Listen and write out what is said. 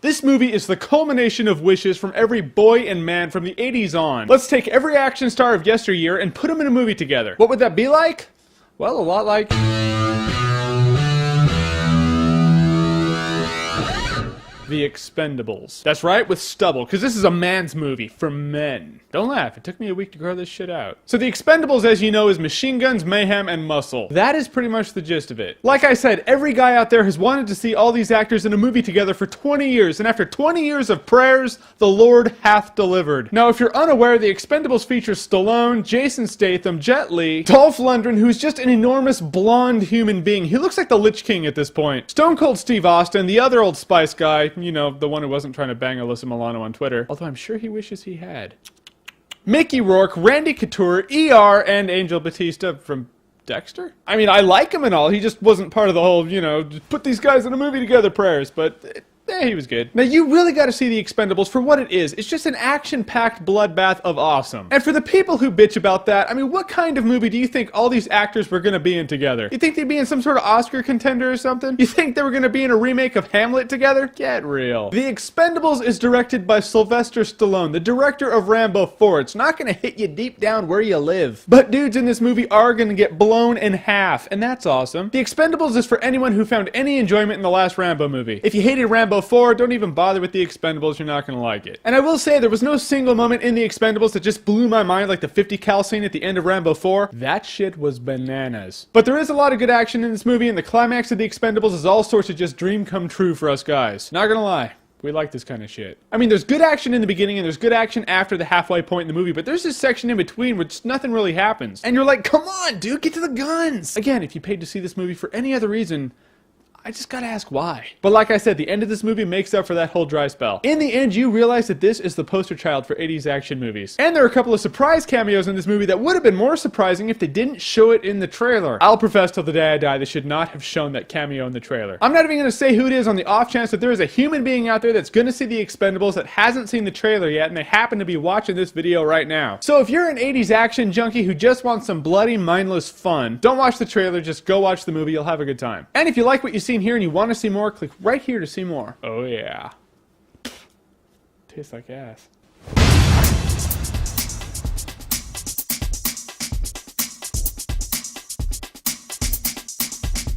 This movie is the culmination of wishes from every boy and man from the 80s on. Let's take every action star of yesteryear and put them in a movie together. What would that be like? Well, a lot like... The Expendables. That's right, with stubble, because this is a man's movie for men. Don't laugh, it took me a week to grow this shit out. So The Expendables, as you know, is machine guns, mayhem, and muscle. That is pretty much the gist of it. Like I said, every guy out there has wanted to see all these actors in a movie together for 20 years, and after 20 years of prayers, the Lord hath delivered. Now, if you're unaware, The Expendables features Stallone, Jason Statham, Jet Li, Dolph Lundgren, who's just an enormous blonde human being. He looks like the Lich King at this point. Stone Cold Steve Austin, the other Old Spice guy, you know, the one who wasn't trying to bang Alyssa Milano on Twitter, although I'm sure he wishes he had. Mickey Rourke, Randy Couture, ER, and Angel Batista from Dexter? I mean, I like him and all, he just wasn't part of the whole, you know, just put these guys in a movie together prayers, but... he was good. Now, you really gotta see The Expendables for what it is. It's just an action-packed bloodbath of awesome. And for the people who bitch about that, I mean, what kind of movie do you think all these actors were gonna be in together? You think they'd be in some sort of Oscar contender or something? You think they were gonna be in a remake of Hamlet together? Get real. The Expendables is directed by Sylvester Stallone, the director of Rambo 4. It's not gonna hit you deep down where you live. But dudes in this movie are gonna get blown in half, and that's awesome. The Expendables is for anyone who found any enjoyment in the last Rambo movie. If you hated Rambo 4, don't even bother with The Expendables, you're not gonna like it. And I will say, there was no single moment in The Expendables that just blew my mind like the 50 cal scene at the end of Rambo 4. That shit was bananas. But there is a lot of good action in this movie, and the climax of The Expendables is all sorts of just dream come true for us guys. Not gonna lie. We like this kind of shit. I mean, there's good action in the beginning and there's good action after the halfway point in the movie, but there's this section in between where just nothing really happens. And you're like, come on, dude, get to the guns! Again, if you paid to see this movie for any other reason, I just gotta ask why. But like I said, the end of this movie makes up for that whole dry spell. In the end, you realize that this is the poster child for 80s action movies. And there are a couple of surprise cameos in this movie that would have been more surprising if they didn't show it in the trailer. I'll profess till the day I die, they should not have shown that cameo in the trailer. I'm not even gonna say who it is on the off chance that there is a human being out there that's gonna see The Expendables that hasn't seen the trailer yet and they happen to be watching this video right now. So if you're an 80s action junkie who just wants some bloody, mindless fun, don't watch the trailer, just go watch the movie, you'll have a good time. And if you like what you've seen here and you want to see more, click right here to see more. Oh yeah. Tastes like ass.